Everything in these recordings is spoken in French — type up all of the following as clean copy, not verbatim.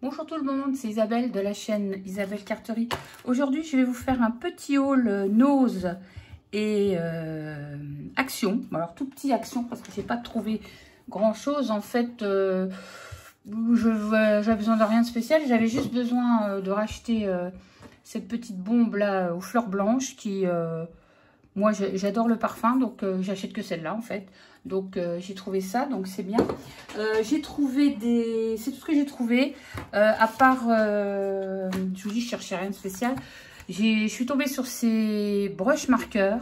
Bonjour tout le monde, c'est Isabelle de la chaîne Isabelle Carterie. Aujourd'hui, je vais vous faire un petit haul nose et action. Alors, tout petit action parce que j'ai pas trouvé grand chose. En fait, j'avais besoin de rien de spécial. J'avais juste besoin de racheter cette petite bombe là aux fleurs blanches qui... moi, j'adore le parfum, donc j'achète que celle-là en fait. Donc j'ai trouvé ça, donc c'est bien. J'ai trouvé des... C'est tout ce que j'ai trouvé. À part... je vous dis, je cherchais rien de spécial. Je suis tombée sur ces brush marqueurs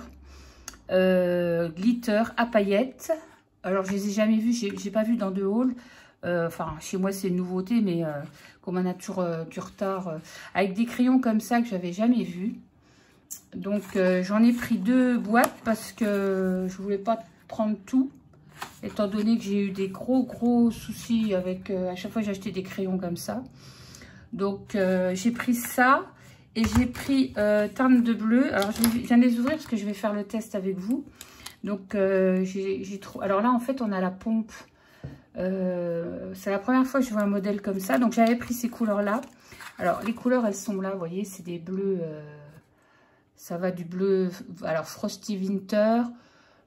glitter à paillettes. Alors je les ai jamais vus, j'ai pas vu dans de haul. Enfin, chez moi c'est une nouveauté, mais comme on a toujours du retard. Avec des crayons comme ça que j'avais jamais vu. Donc j'en ai pris 2 boîtes parce que je voulais pas prendre tout, étant donné que j'ai eu des gros soucis avec à chaque fois j'ai acheté des crayons comme ça. Donc j'ai pris ça et j'ai pris teinte de bleu. Alors je viens de les ouvrir parce que je vais faire le test avec vous. Donc j'ai trouvé. Alors là en fait on a la pompe. C'est la première fois que je vois un modèle comme ça. Donc j'avais pris ces couleurs là. Alors les couleurs elles sont là, vous voyez, c'est des bleus. Ça va du bleu, alors Frosty Winter,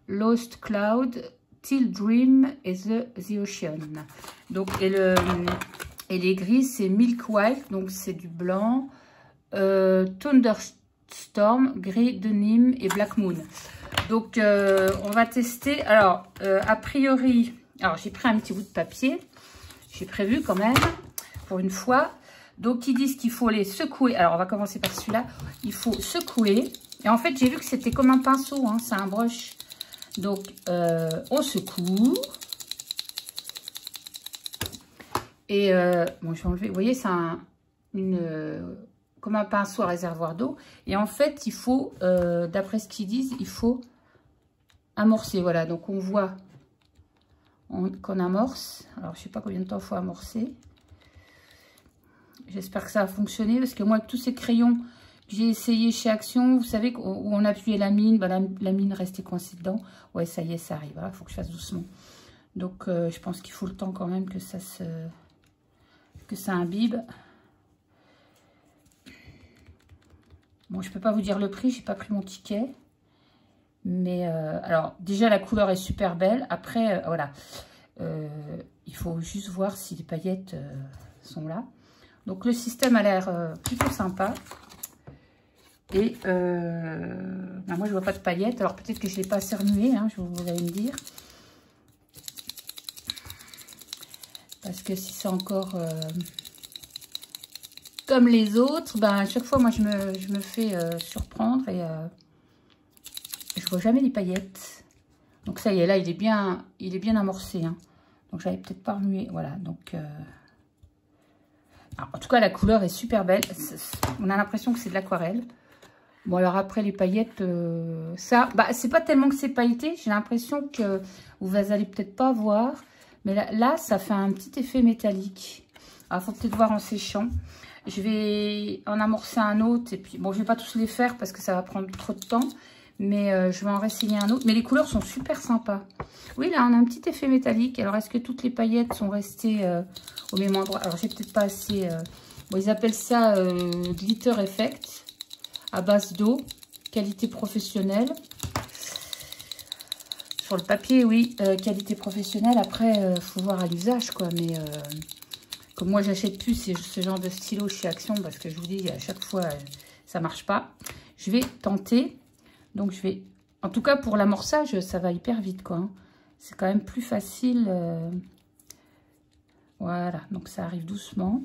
Lost Cloud, Till Dream et The Ocean. Donc, et les gris, c'est Milk White, donc c'est du blanc, Thunderstorm, gris de Nîmes et Black Moon. Donc, on va tester. Alors, a priori, alors j'ai pris un petit bout de papier, j'ai prévu quand même, pour une fois. Donc, ils disent qu'il faut les secouer. Alors, on va commencer par celui-là. Il faut secouer. Et en fait, j'ai vu que c'était comme un pinceau. Hein, c'est un brush. Donc, on secoue. Et, bon, je vais enlever. Vous voyez, c'est comme un pinceau à réservoir d'eau. Et en fait, il faut, d'après ce qu'ils disent, il faut amorcer. Voilà, donc on voit qu'on amorce. Alors, je ne sais pas combien de temps il faut amorcer. J'espère que ça a fonctionné parce que moi, avec tous ces crayons que j'ai essayé chez Action, vous savez, où on appuyait la mine, bah, la mine restait coincée dedans. Ouais, ça y est, ça arrive. Il faut que je fasse doucement. Donc, je pense qu'il faut le temps quand même que ça imbibe. Bon, je peux pas vous dire le prix, j'ai pas pris mon ticket. Mais, alors, déjà, la couleur est super belle. Après, voilà. Il faut juste voir si les paillettes sont là. Donc, le système a l'air plutôt sympa. Et ben moi, je vois pas de paillettes. Alors, peut-être que je ne l'ai pas assez remué, hein, vous allez me dire. Parce que si c'est encore comme les autres, ben, à chaque fois, moi, je me fais surprendre et je vois jamais les paillettes. Donc, ça y est, là, il est bien amorcé. Hein. Donc, j'avais peut-être pas remué. Voilà, donc... Alors, en tout cas, la couleur est super belle. On a l'impression que c'est de l'aquarelle. Bon, alors après, les paillettes, ça... Bah, c'est pas tellement que c'est pailleté. J'ai l'impression que vous allez peut-être pas voir. Mais là, ça fait un petit effet métallique. Alors, il faut peut-être voir en séchant. Je vais en amorcer un autre. Et puis, bon, je vais pas tous les faire parce que ça va prendre trop de temps. Mais je vais en réessayer un autre. Mais les couleurs sont super sympas. Oui, là, on a un petit effet métallique. Alors, est-ce que toutes les paillettes sont restées au même endroit? Alors, j'ai peut-être pas assez... Bon, ils appellent ça Glitter Effect. À base d'eau. Qualité professionnelle. Sur le papier, oui. Qualité professionnelle. Après, il faut voir à l'usage, quoi. Mais comme moi, j'achète plus ce genre de stylo chez Action. Parce que je vous dis, à chaque fois, ça marche pas. Je vais tenter... Donc, je vais... En tout cas, pour l'amorçage, ça va hyper vite, quoi. Hein. C'est quand même plus facile. Voilà. Donc, ça arrive doucement.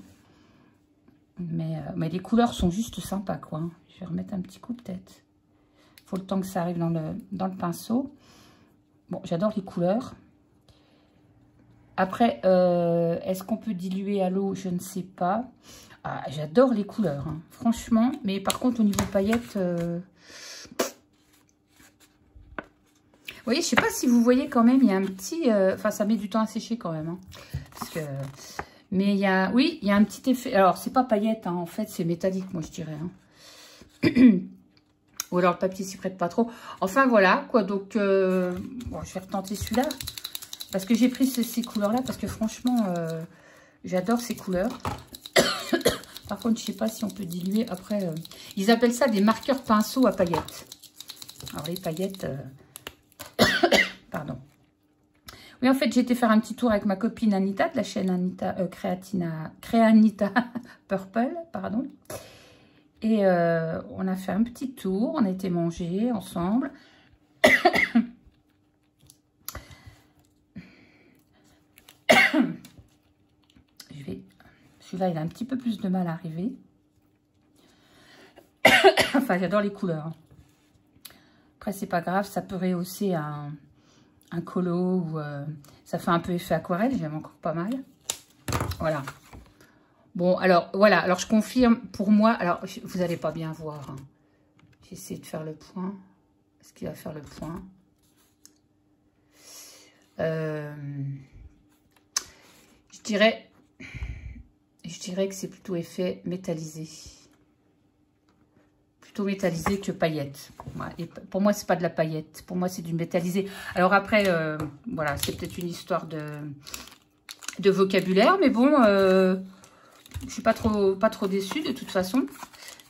Mais les couleurs sont juste sympas, quoi. Hein. Je vais remettre un petit coup, peut-être. Il faut le temps que ça arrive dans le pinceau. Bon, j'adore les couleurs. Après, est-ce qu'on peut diluer à l'eau? Je ne sais pas. Ah, j'adore les couleurs, hein. Franchement. Mais par contre, au niveau paillettes... Vous voyez, je sais pas si vous voyez quand même, il y a un petit... Enfin, ça met du temps à sécher quand même. Hein, parce que, mais il y a... Oui, il y a un petit effet... Alors, c'est pas paillette, hein, en fait, c'est métallique, moi, je dirais. Hein. Ou alors, le papier s'y prête pas trop. Enfin, voilà, quoi. Donc, bon, je vais retenter celui-là. Parce que j'ai pris ces couleurs-là, parce que franchement, j'adore ces couleurs. Par contre, je sais pas si on peut diluer. Après, ils appellent ça des marqueurs pinceaux à paillettes. Alors, les paillettes... Pardon. Oui, en fait, j'ai été faire un petit tour avec ma copine Anita, de la chaîne Anita Créanita Purple, pardon. Et on a fait un petit tour, on a été manger ensemble. Celui-là, il a un petit peu plus de mal à arriver. Enfin, j'adore les couleurs. Après, c'est pas grave, ça peut rehausser un colo ou ça fait un peu effet aquarelle, j'aime encore pas mal. Voilà. Bon, alors, voilà. Alors, je confirme, pour moi, alors, vous n'allez pas bien voir. Hein. J'essaie de faire le point. Est-ce qu'il va faire le point? Je dirais que c'est plutôt effet métallisé. Plutôt métallisé que paillette. Et pour moi, c'est pas de la paillette. Pour moi, c'est du métallisé. Alors après, voilà, c'est peut-être une histoire de vocabulaire. Mais bon, je suis pas trop déçue de toute façon.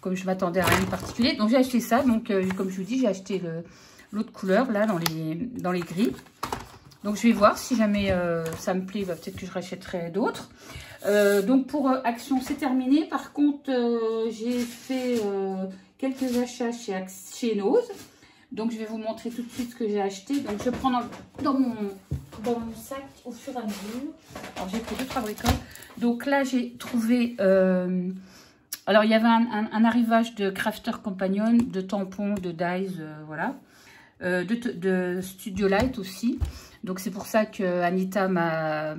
Comme je m'attendais à rien de particulier. Donc, j'ai acheté ça. Donc, comme je vous dis, j'ai acheté l'autre couleur, là, dans les gris. Donc, je vais voir si jamais ça me plaît. Bah, peut-être que je rachèterai d'autres. Donc, pour Action, c'est terminé. Par contre, j'ai fait... quelques achats chez Nose. Donc, je vais vous montrer tout de suite ce que j'ai acheté. Donc, je prends dans mon sac au fur et à mesure. Alors, j'ai pris 2 bricoles. Donc, là, j'ai trouvé... alors, il y avait un arrivage de Crafter Companion, de tampons, de dyes, voilà. De Studio Light aussi. Donc, c'est pour ça que Anita m'a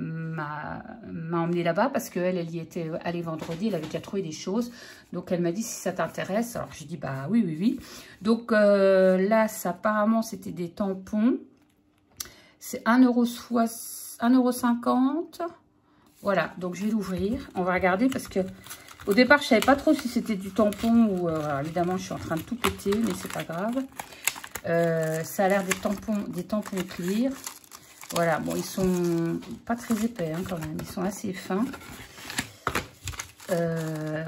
emmenée là-bas, parce qu'elle y était allée vendredi, elle avait déjà trouvé des choses. Donc, elle m'a dit, si ça t'intéresse. Alors, j'ai dit, bah oui, oui, oui. Donc, là, apparemment, c'était des tampons. C'est 1,50 €. Voilà, donc je vais l'ouvrir. On va regarder, parce que au départ, je ne savais pas trop si c'était du tampon ou... évidemment, je suis en train de tout péter, mais c'est pas grave. Ça a l'air des tampons clear. Voilà, bon, ils sont pas très épais hein, quand même, ils sont assez fins.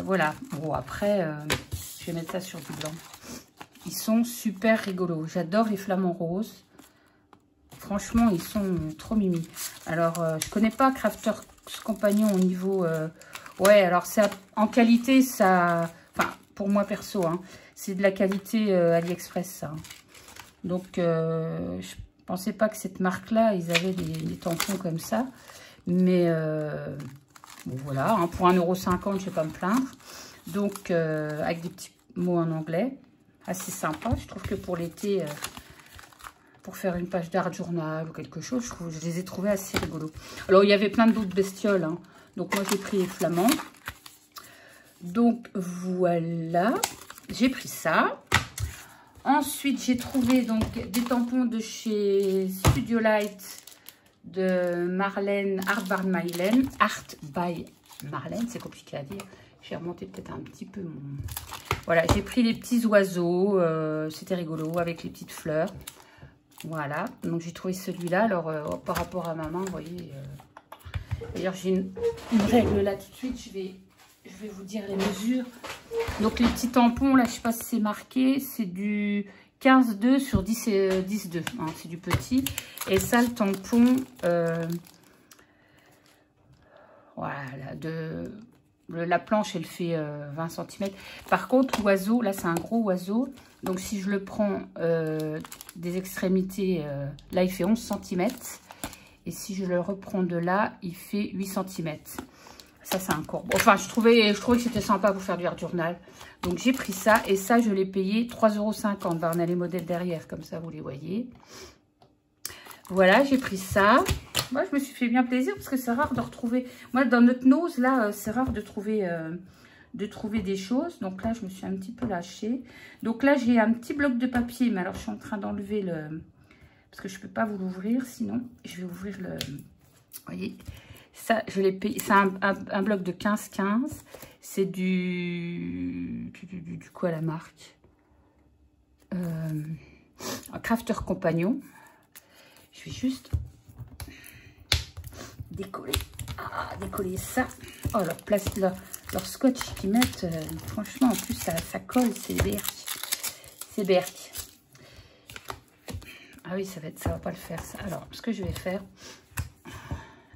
Voilà, bon après, je vais mettre ça sur du blanc. Ils sont super rigolos, j'adore les flamants roses. Franchement, ils sont trop mimi. Alors, je connais pas Crafter Companion au niveau... ouais, alors ça, en qualité, ça... Enfin, pour moi perso, hein, c'est de la qualité AliExpress, ça. Donc, je pensais pas que cette marque-là, ils avaient des tampons comme ça. Mais, bon, voilà, hein, pour 1,50 €, je vais pas me plaindre. Donc, avec des petits mots en anglais. Assez sympa. Je trouve que pour l'été, pour faire une page d'art journal ou quelque chose, je les ai trouvés assez rigolos. Alors, il y avait plein d'autres bestioles. Hein. Donc, moi, j'ai pris les flamands. Donc, voilà. J'ai pris ça. Ensuite, j'ai trouvé donc des tampons de chez Studio Light de Marlène, Art by Marlène, c'est compliqué à dire. J'ai remonté peut-être un petit peu mon... Voilà, j'ai pris les petits oiseaux, c'était rigolo, avec les petites fleurs. Voilà, donc j'ai trouvé celui-là. Alors, par rapport à ma main, vous voyez... D'ailleurs, j'ai une règle là tout de suite, je vais vous dire les mesures. Donc, les petits tampons, là, je ne sais pas si c'est marqué, c'est du 15,2 sur 10,2. Hein, c'est du petit. Et ça, le tampon, voilà, la planche, elle fait 20 cm. Par contre, l'oiseau, là, c'est un gros oiseau. Donc, si je le prends des extrémités, là, il fait 11 cm. Et si je le reprends de là, il fait 8 cm. Ça, c'est un corbeau. Enfin, je trouvais que c'était sympa pour faire du art journal. Donc, j'ai pris ça. Et ça, je l'ai payé 3,50 €. Ben, on a les modèles derrière. Comme ça, vous les voyez. Voilà, j'ai pris ça. Moi, je me suis fait bien plaisir parce que c'est rare de retrouver... Moi, dans notre Nose, là, c'est rare de trouver des choses. Donc là, je me suis un petit peu lâchée. Donc là, j'ai un petit bloc de papier. Mais alors, je suis en train d'enlever le... Parce que je ne peux pas vous l'ouvrir. Sinon, je vais ouvrir le... Vous voyez, ça, je l'ai payé. C'est un bloc de 15,15. C'est du quoi la marque un Crafter Companion. Je vais juste décoller décoller ça. Oh, leur scotch qu'ils mettent, franchement, en plus, ça colle, c'est berk. C'est berk. Ah oui, ça va pas le faire, ça. Alors, ce que je vais faire,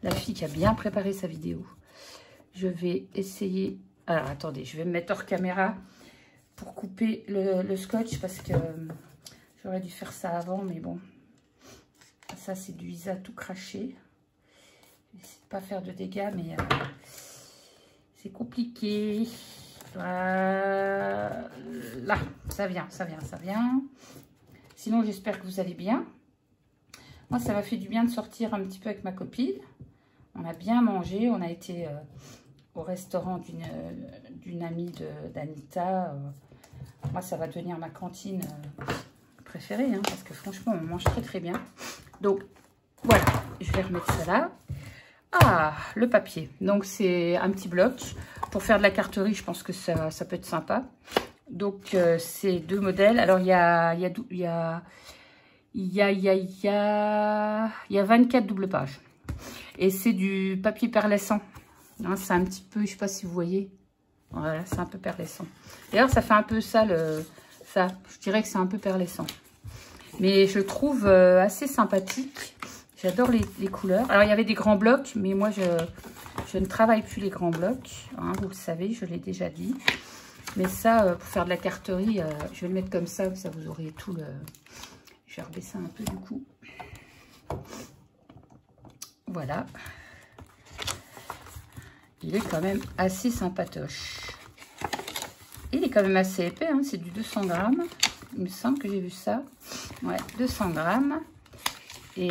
la fille qui a bien préparé sa vidéo, je vais essayer... Alors, attendez, je vais me mettre hors caméra pour couper le scotch parce que j'aurais dû faire ça avant, mais bon. Ça, c'est du Isa tout craché. Je vais essayer de pas faire de dégâts, mais c'est compliqué. Voilà, ça vient. Sinon, j'espère que vous allez bien. Moi, ça m'a fait du bien de sortir un petit peu avec ma copine. On a bien mangé. On a été au restaurant d'une amie d'Anita. Moi, ça va devenir ma cantine préférée, hein, parce que franchement, on mange très très bien. Donc, voilà, je vais remettre ça là. Ah, le papier. Donc, c'est un petit bloc. Pour faire de la carterie, je pense que ça peut être sympa. Donc, c'est 2 modèles. Alors, il y a 24 doubles pages. Et c'est du papier perlescent. Hein, c'est un petit peu, je sais pas si vous voyez. Voilà, c'est un peu perlescent. D'ailleurs, ça fait un peu ça, je dirais que c'est un peu perlescent. Mais je le trouve assez sympathique. J'adore les couleurs. Alors, il y avait des grands blocs, mais moi, je ne travaille plus les grands blocs. Hein, vous le savez, je l'ai déjà dit. Mais ça, pour faire de la carterie, je vais le mettre comme ça vous aurez tout le... Je vais rebaisser un peu du coup. Voilà. Il est quand même assez sympatoche. Il est quand même assez épais, hein, c'est du 200 grammes. Il me semble que j'ai vu ça. Ouais, 200 grammes. Et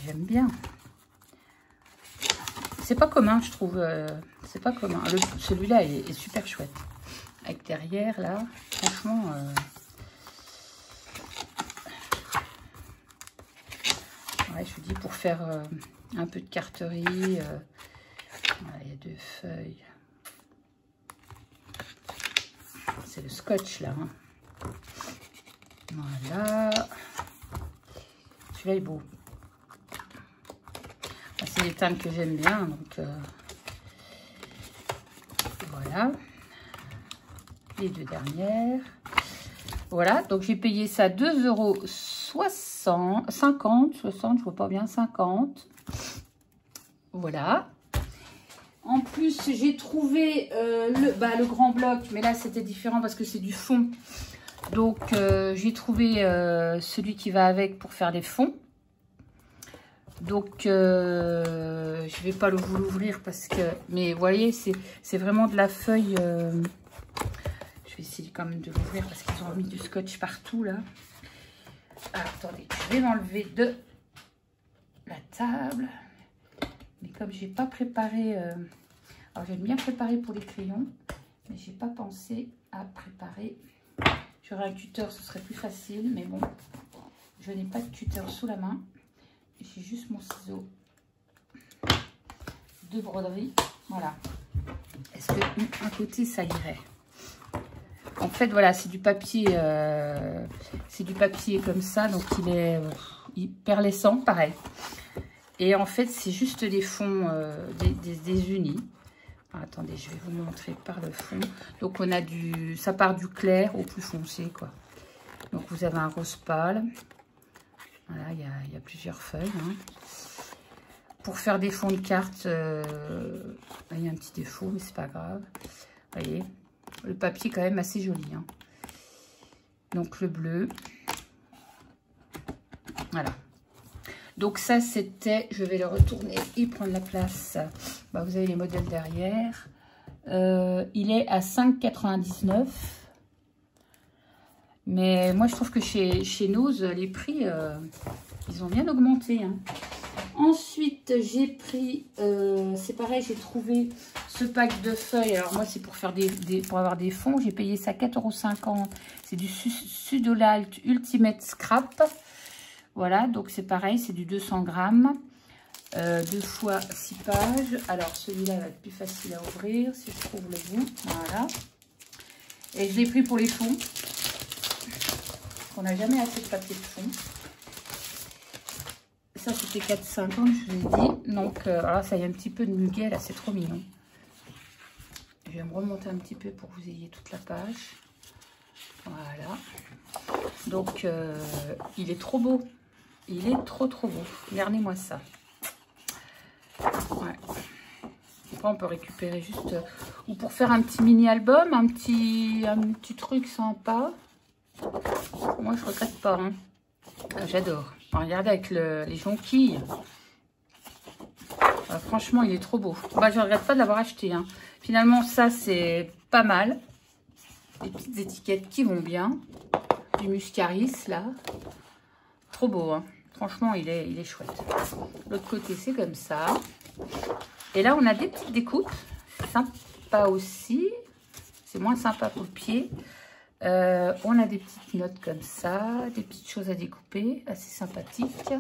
j'aime bien. C'est pas commun, je trouve. C'est pas commun. Celui-là est super chouette. Avec derrière, là, franchement... ouais, je vous dis, pour faire un peu de carterie... voilà, il y a 2 feuilles. C'est le scotch, là. Hein. Voilà. Celui-là est beau. C'est des teintes que j'aime bien, donc... voilà. Les 2 dernières. Voilà, donc j'ai payé ça 2,50 €, 60, je vois pas bien, 50. Voilà. En plus, j'ai trouvé le grand bloc, mais là c'était différent parce que c'est du fond. Donc j'ai trouvé celui qui va avec pour faire les fonds. Donc je vais pas vous l'ouvrir parce que... Mais vous voyez, c'est vraiment de la feuille... je vais essayer quand même de l'ouvrir parce qu'ils ont mis du scotch partout là. Alors, attendez, je vais m'enlever de la table. Mais comme j'ai pas préparé... alors j'aime bien préparer pour les crayons, mais j'ai pas pensé à préparer. J'aurais un cutter, ce serait plus facile, mais bon, je n'ai pas de cutter sous la main. J'ai juste mon ciseau de broderie. Voilà. Est-ce que un côté ça irait? En fait, voilà, c'est du papier comme ça, donc il est perlescent, pareil. Et en fait, c'est juste des fonds, des unis. Alors, attendez, je vais vous montrer par le fond. Donc, on a ça part du clair au plus foncé, quoi. Donc, vous avez un rose pâle. Voilà, il y a plusieurs feuilles. Hein. Pour faire des fonds de cartes, il y a un petit défaut, mais c'est pas grave. Vous voyez, le papier est quand même assez joli. Hein. Donc, le bleu. Voilà. Donc ça, c'était, je vais le retourner et prendre la place. Bah, vous avez les modèles derrière. Il est à 5,99 €. Mais moi, je trouve que chez Nose, les prix, ils ont bien augmenté. Hein. Ensuite, j'ai pris, c'est pareil, j'ai trouvé ce pack de feuilles. Alors moi, c'est pour faire pour avoir des fonds. J'ai payé ça 4,50 €. C'est du Sudolalt Ultimate Scrap. Voilà, donc c'est pareil, c'est du 200 grammes. 2 fois 6 pages. Alors, celui-là va être plus facile à ouvrir, si je trouve le bout. Voilà. Et je l'ai pris pour les fonds. On n'a jamais assez de papier de fond. Ça, c'était 4,50, je vous ai dit. Donc, alors ça y a un petit peu de muguet, là, c'est trop mignon. Je vais me remonter un petit peu pour que vous ayez toute la page. Voilà. Donc, il est trop beau. Il est trop beau. Regardez-moi ça. Ouais. Après, on peut récupérer juste... ou pour faire un petit mini-album, un petit truc sympa. Moi, je regrette pas. Hein. Ah, j'adore. Regardez avec les jonquilles. Franchement, il est trop beau. Bah, je ne regrette pas de l'avoir acheté. Hein. Finalement, ça, c'est pas mal. Des petites étiquettes qui vont bien. Du muscaris, là. Trop beau, hein. Franchement, il est chouette. L'autre côté, c'est comme ça. Et là, on a des petites découpes. C'est sympa aussi. C'est moins sympa pour le pied. On a des petites notes comme ça. Des petites choses à découper. Assez sympathiques.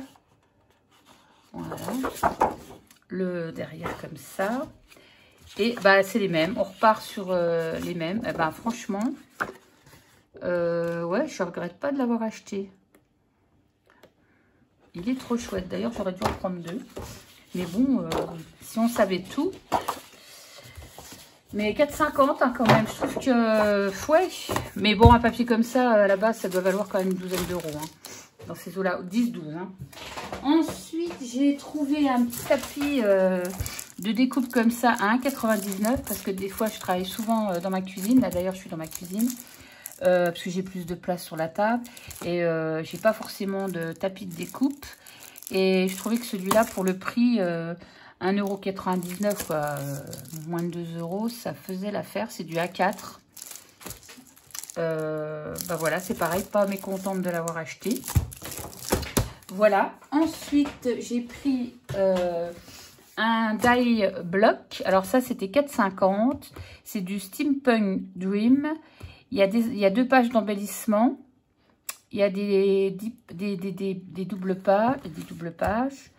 Voilà. Le derrière comme ça. Et bah, c'est les mêmes. On repart sur les mêmes. Et bah, franchement, ouais, je regrette pas de l'avoir acheté. Il est trop chouette. D'ailleurs, j'aurais dû en prendre 2. Mais bon, si on savait tout. Mais 4,50 hein, quand même. Je trouve que, ouais. Mais bon, un papier comme ça, à la base, ça doit valoir quand même une douzaine d'euros. Hein, dans ces eaux-là, 10-12. Hein. Ensuite, j'ai trouvé un petit tapis de découpe comme ça à 1,99 parce que des fois, je travaille souvent dans ma cuisine. Là, d'ailleurs, je suis dans ma cuisine. Parce que j'ai plus de place sur la table et j'ai pas forcément de tapis de découpe et je trouvais que celui-là pour le prix 1,99 €, quoi, moins de 2 €, ça faisait l'affaire. C'est du A4. Bah voilà, c'est pareil, pas mécontente de l'avoir acheté. Voilà, ensuite j'ai pris un die block. Alors ça c'était 4,50, c'est du Steampunk Dream. Il y a 2 pages d'embellissement. Il y a des doubles pages.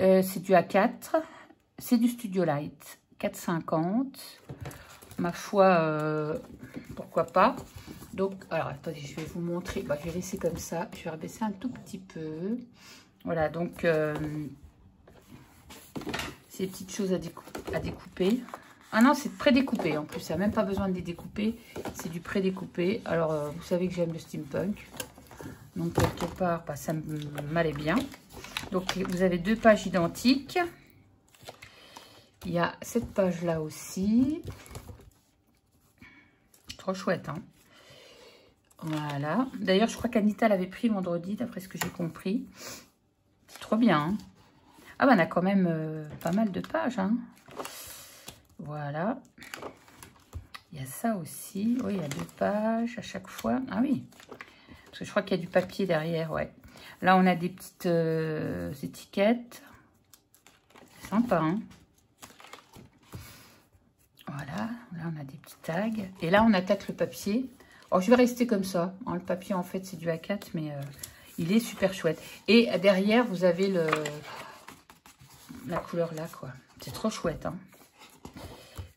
C'est du A4. C'est du Studio Light. 4,50. Ma foi, pourquoi pas. Donc, alors, attendez, je vais vous montrer. Bah, je vais laisser comme ça. Je vais rabaisser un tout petit peu. Voilà, donc, ces petites choses à découper. Ah non, c'est prédécoupé en plus, ça n'a même pas besoin de les découper, c'est du prédécoupé. Alors, vous savez que j'aime le steampunk, donc quelque part, bah, ça m'allait bien. Donc, vous avez 2 pages identiques. Il y a cette page-là aussi. Trop chouette, hein. Voilà. D'ailleurs, je crois qu'Anita l'avait pris vendredi, d'après ce que j'ai compris. C'est trop bien, hein. Ah, bah, on a quand même pas mal de pages, hein. Voilà. Il y a ça aussi. Oui, il y a 2 pages à chaque fois. Ah oui. Parce que je crois qu'il y a du papier derrière, ouais. Là, on a des petites étiquettes. C'est sympa, hein. Voilà. Là, on a des petits tags. Et là, on attaque le papier. Alors, je vais rester comme ça. Hein, le papier, en fait, c'est du A4, mais il est super chouette. Et derrière, vous avez la couleur là, quoi. C'est trop chouette, hein.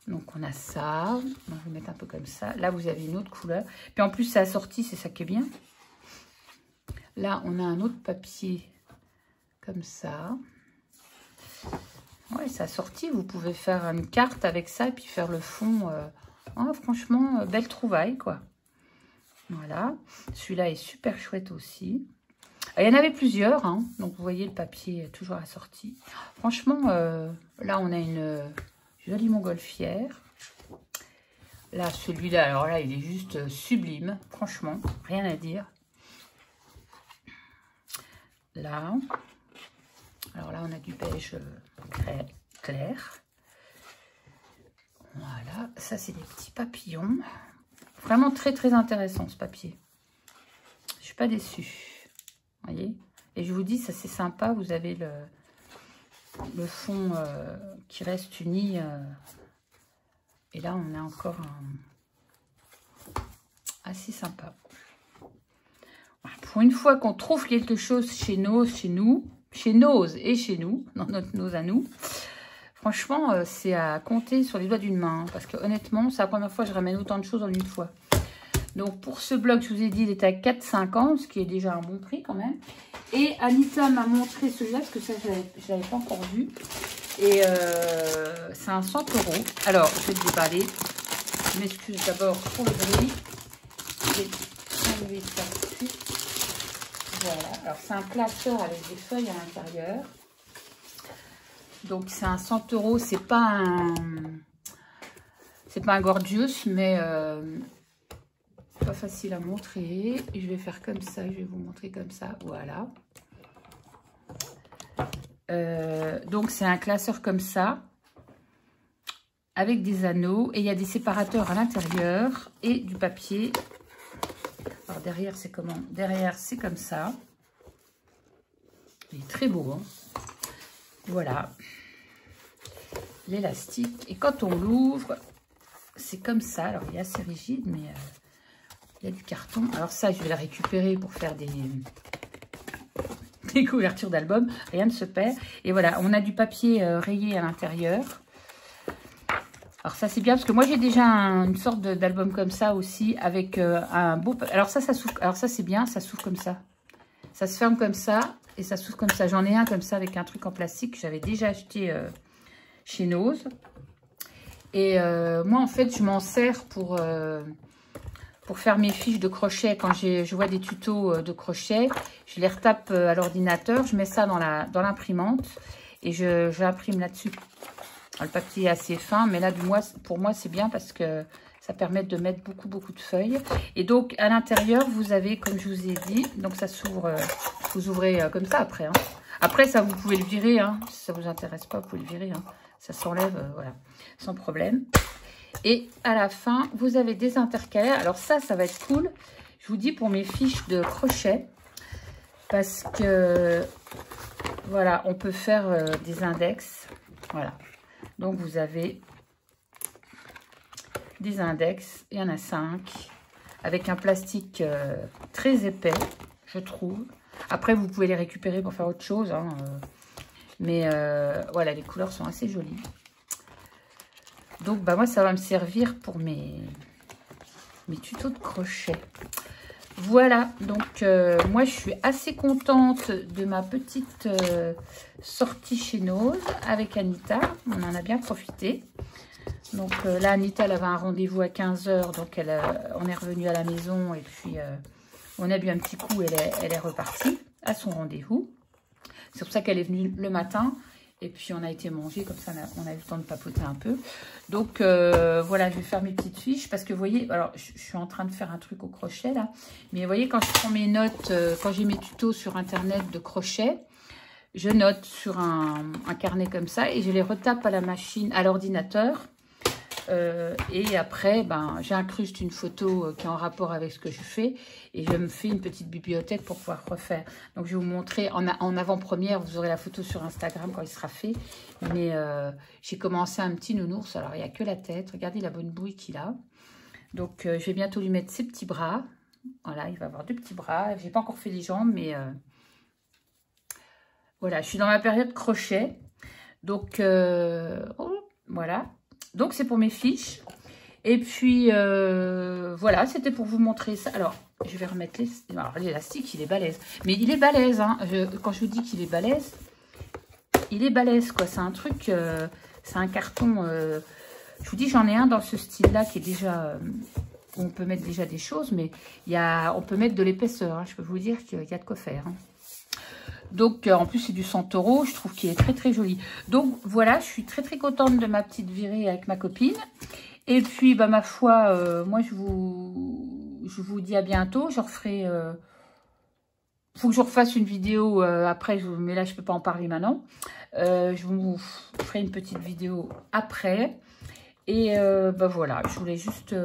Donc, on a ça. On va mettre un peu comme ça. Là, vous avez une autre couleur. Puis, en plus, c'est assorti. C'est ça qui est bien. Là, on a un autre papier comme ça. Ouais, c'est assorti. Vous pouvez faire une carte avec ça et puis faire le fond. Oh, franchement, belle trouvaille, quoi. Voilà. Celui-là est super chouette aussi. Il y en avait plusieurs. Hein. Donc, vous voyez, le papier est toujours assorti. Franchement, là, on a une... jolie montgolfière. Là, celui-là, alors là, il est juste sublime. Franchement, rien à dire. Là. Alors là, on a du beige clair. Voilà. Ça, c'est des petits papillons. Vraiment très, très intéressant, ce papier. Je suis pas déçue. Vous voyez? Et je vous dis, ça, c'est sympa. Vous avez le fond qui reste uni et là on a encore un assez sympa. Voilà, pour une fois qu'on trouve quelque chose chez Nose et chez nous, dans notre Nose à nous, franchement c'est à compter sur les doigts d'une main, hein, parce que honnêtement c'est la première fois que je ramène autant de choses en une fois. Donc pour ce bloc, je vous ai dit, il est à 4,50, ce qui est déjà un bon prix quand même. Et Anita m'a montré celui-là, parce que ça, je ne l'avais pas encore vu. Et c'est un 100 €. Alors, je vais le déballer. Je m'excuse d'abord pour le bruit. Je vais enlever ça tout de suite. Voilà. Alors, c'est un classeur avec des feuilles à l'intérieur. Donc, c'est un 100 €. C'est pas un gorgeous, mais pas facile à montrer. Et je vais faire comme ça. Je vais vous montrer comme ça. Voilà. Donc, c'est un classeur comme ça, avec des anneaux. Et il y a des séparateurs à l'intérieur et du papier. Alors, derrière, c'est comment? Derrière, c'est comme ça. Il est très beau, hein. Voilà. L'élastique. Et quand on l'ouvre, c'est comme ça. Alors, il est assez rigide, mais il y a du carton. Alors, ça, je vais la récupérer pour faire des couvertures d'album, rien ne se perd. Et voilà, on a du papier rayé à l'intérieur. Alors ça c'est bien parce que moi j'ai déjà une sorte d'album comme ça aussi avec un beau... Alors ça s'ouvre, alors ça c'est bien, ça s'ouvre comme ça. Ça se ferme comme ça et ça s'ouvre comme ça. J'en ai un comme ça avec un truc en plastique que j'avais déjà acheté chez Nose. Et moi en fait je m'en sers pour faire mes fiches de crochet. Quand je vois des tutos de crochet, je les retape à l'ordinateur, je mets ça dans l'imprimante et j'imprime là-dessus. Le papier est assez fin, mais là, pour moi, c'est bien parce que ça permet de mettre beaucoup de feuilles. Et donc, à l'intérieur, vous avez, comme je vous ai dit, donc ça s'ouvre, vous ouvrez comme ça après. Hein. Après, ça, vous pouvez le virer. Hein. Si ça ne vous intéresse pas, vous pouvez le virer. Hein. Ça s'enlève, voilà, sans problème. Et à la fin, vous avez des intercalaires. Alors ça va être cool. Je vous dis pour mes fiches de crochet. Parce que, voilà, on peut faire des index. Voilà. Donc, vous avez des index. Il y en a 5. Avec un plastique très épais, je trouve. Après, vous pouvez les récupérer pour faire autre chose. Hein, mais voilà, les couleurs sont assez jolies. Donc, bah, moi, ça va me servir pour mes tutos de crochet. Voilà, donc moi, je suis assez contente de ma petite sortie chez Nose avec Anita. On en a bien profité. Donc là, Anita, elle avait un rendez-vous à 15 h. Donc, on est revenu à la maison et puis on a bu un petit coup. Elle est repartie à son rendez-vous. C'est pour ça qu'elle est venue le matin. Et puis, on a été manger, comme ça, on a eu le temps de papoter un peu. Donc, voilà, je vais faire mes petites fiches. Parce que, vous voyez, alors, je suis en train de faire un truc au crochet, là. Mais, vous voyez, quand je prends mes notes, quand j'ai mes tutos sur Internet de crochet, je note sur un carnet comme ça. Et je les retape à la machine, à l'ordinateur. Et après, ben, j'incruste une photo qui est en rapport avec ce que je fais et je me fais une petite bibliothèque pour pouvoir refaire. Donc, je vais vous montrer en avant-première, vous aurez la photo sur Instagram quand il sera fait. Mais j'ai commencé un petit nounours, alors il n'y a que la tête. Regardez la bonne bouille qu'il a. Donc, je vais bientôt lui mettre ses petits bras. Voilà, il va avoir 2 petits bras. Je n'ai pas encore fait les jambes, mais voilà, je suis dans ma période crochet. Donc, voilà. Donc, c'est pour mes fiches. Et puis, voilà, c'était pour vous montrer ça. Alors, je vais remettre l'élastique, il est balèze. Mais il est balèze, hein. Quand je vous dis qu'il est balèze, il est balèze, quoi. C'est un truc, c'est un carton. Je vous dis, j'en ai un dans ce style-là qui est déjà... où on peut mettre déjà des choses, mais on peut mettre de l'épaisseur. Hein. Je peux vous dire qu'il y a de quoi faire. Hein. Donc, en plus, c'est du 100 €. Je trouve qu'il est très, très joli. Donc, voilà, je suis très, très contente de ma petite virée avec ma copine. Et puis, bah, ma foi, moi, je vous dis à bientôt. Je referai... faut que je refasse une vidéo après, mais là, je ne peux pas en parler maintenant. Je vous ferai une petite vidéo après. Et bah, voilà, je voulais juste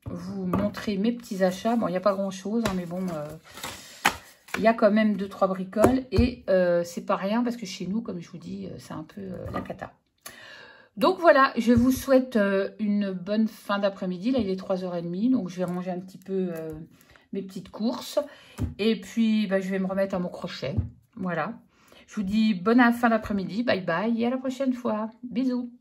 vous montrer mes petits achats. Bon, il n'y a pas grand-chose, hein, mais bon... il y a quand même 2-3 bricoles et c'est pas rien parce que chez nous, comme je vous dis, c'est un peu la cata. Donc voilà, je vous souhaite une bonne fin d'après-midi. Là, il est 3h30, donc je vais ranger un petit peu mes petites courses. Et puis, bah, je vais me remettre à mon crochet. Voilà. Je vous dis bonne fin d'après-midi. Bye bye et à la prochaine fois. Bisous.